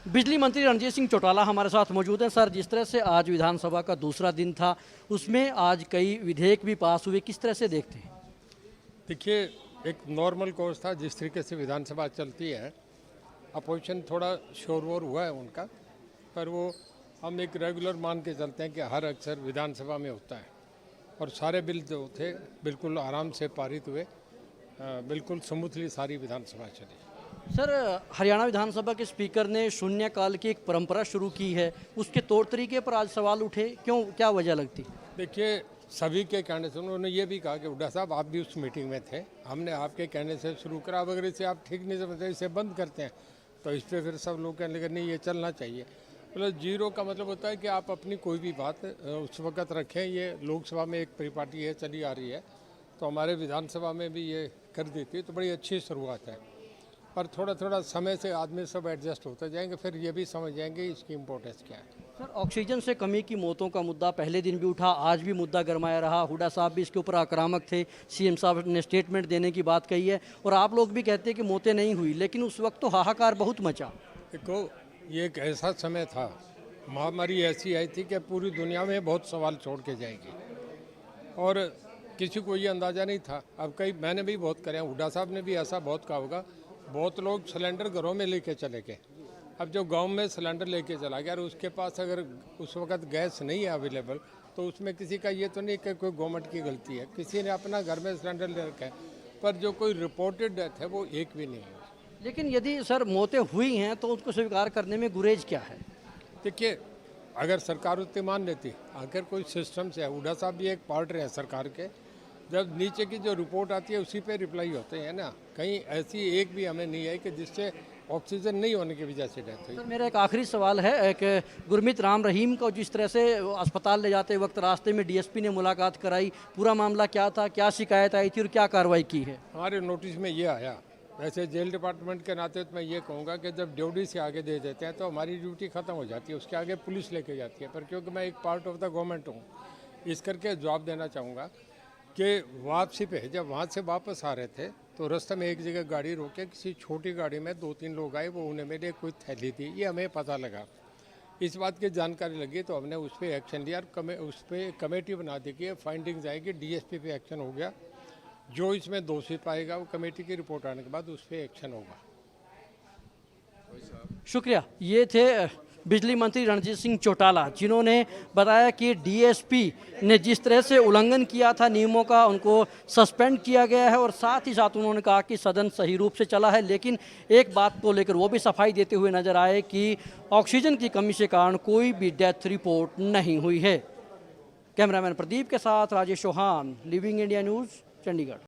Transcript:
बिजली मंत्री रणजीत सिंह चौटाला हमारे साथ मौजूद हैं। सर, जिस तरह से आज विधानसभा का दूसरा दिन था, उसमें आज कई विधेयक भी पास हुए, किस तरह से देखते हैं? देखिए, एक नॉर्मल कोर्स था जिस तरीके से विधानसभा चलती है। अपोजिशन थोड़ा शोरवोर हुआ है उनका, पर वो हम एक रेगुलर मान के चलते हैं कि हर अक्सर विधानसभा में होता है। और सारे बिल जो थे बिल्कुल आराम से पारित हुए, बिल्कुल स्मूथली सारी विधानसभा चली। सर, हरियाणा विधानसभा के स्पीकर ने शून्यकाल की एक परंपरा शुरू की है, उसके तौर तरीके पर आज सवाल उठे, क्यों, क्या वजह लगती? देखिए, सभी के कहने से उन्होंने ये भी कहा कि हुड्डा साहब आप भी उस मीटिंग में थे, हमने आपके कहने से शुरू करा, अब अगर इसे आप ठीक नहीं समझते इसे बंद करते हैं तो इस पर फिर सब लोग कहने लगे नहीं ये चलना चाहिए। मतलब जीरो का मतलब होता है कि आप अपनी कोई भी बात उस वक़्त रखें। ये लोकसभा में एक परिपाटी है चली आ रही है, तो हमारे विधानसभा में भी ये कर देती है, तो बड़ी अच्छी शुरुआत है। पर थोड़ा थोड़ा समय से आदमी सब एडजस्ट होते जाएंगे, फिर ये भी समझ जाएंगे इसकी इम्पोर्टेंस क्या है। सर, ऑक्सीजन से कमी की मौतों का मुद्दा पहले दिन भी उठा, आज भी मुद्दा गरमाया रहा। हुड्डा साहब भी इसके ऊपर आक्रामक थे, सीएम साहब ने स्टेटमेंट देने की बात कही है और आप लोग भी कहते हैं कि मौतें नहीं हुई, लेकिन उस वक्त तो हाहाकार बहुत मचा। देखो, ये एक ऐसा समय था, महामारी ऐसी आई थी कि पूरी दुनिया में बहुत सवाल छोड़ के जाएगी और किसी को ये अंदाज़ा नहीं था। अब कई मैंने भी बहुत करे, हुड्डा साहब ने भी ऐसा बहुत कहा होगा। बहुत लोग सिलेंडर घरों में लेके चले गए। अब जो गांव में सिलेंडर लेके चला गया और उसके पास अगर उस वक्त गैस नहीं है अवेलेबल, तो उसमें किसी का ये तो नहीं कि कोई गवर्नमेंट की गलती है, किसी ने अपना घर में सिलेंडर ले रखा है। पर जो कोई रिपोर्टेड डेथ है वो एक भी नहीं है। लेकिन यदि सर मौतें हुई हैं तो उसको स्वीकार करने में गुरेज क्या है? देखिए, अगर सरकार उतनी मान लेती, आखिर कोई सिस्टम से है। हुड्डा साहब भी एक पार्ट रहे सरकार के, जब नीचे की जो रिपोर्ट आती है उसी पे रिप्लाई होते हैं ना। कहीं ऐसी एक भी हमें नहीं है कि जिससे ऑक्सीजन नहीं होने की वजह से डेथ हुई। सर, मेरा एक आखिरी सवाल है कि गुरमीत राम रहीम को जिस तरह से अस्पताल ले जाते वक्त रास्ते में डीएसपी ने मुलाकात कराई, पूरा मामला क्या था, क्या शिकायत आई थी और क्या कार्रवाई की है? हमारे नोटिस में ये आया। वैसे जेल डिपार्टमेंट के नाते तो मैं ये कहूँगा कि जब ड्यूटी से आगे दे देते हैं तो हमारी ड्यूटी ख़त्म हो जाती है, उसके आगे पुलिस लेके जाती है। पर क्योंकि मैं एक पार्ट ऑफ द गवर्नमेंट हूँ, इस करके जवाब देना चाहूँगा कि वापसी पे जब वहाँ से वापस आ रहे थे तो रास्ते में एक जगह गाड़ी रोके, किसी छोटी गाड़ी में 2-3 लोग आए, वो उन्हें मेरे कोई थैली थी, ये हमें पता लगा। इस बात की जानकारी लगी तो हमने उस पर एक्शन लिया और उस पर कमेटी बना दी कि फाइंडिंग्स आएगी, डीएसपी पे एक्शन हो गया। जो इसमें दोषी पाएगा वो कमेटी की रिपोर्ट आने के बाद उस पर एक्शन होगा। शुक्रिया। ये थे बिजली मंत्री रणजीत सिंह चौटाला, जिन्होंने बताया कि डीएसपी ने जिस तरह से उल्लंघन किया था नियमों का, उनको सस्पेंड किया गया है और साथ ही साथ उन्होंने कहा कि सदन सही रूप से चला है। लेकिन एक बात को लेकर वो भी सफाई देते हुए नजर आए कि ऑक्सीजन की कमी के कारण कोई भी डेथ रिपोर्ट नहीं हुई है। कैमरामैन प्रदीप के साथ Rajesh Chauhan, Living India News, Chandigarh.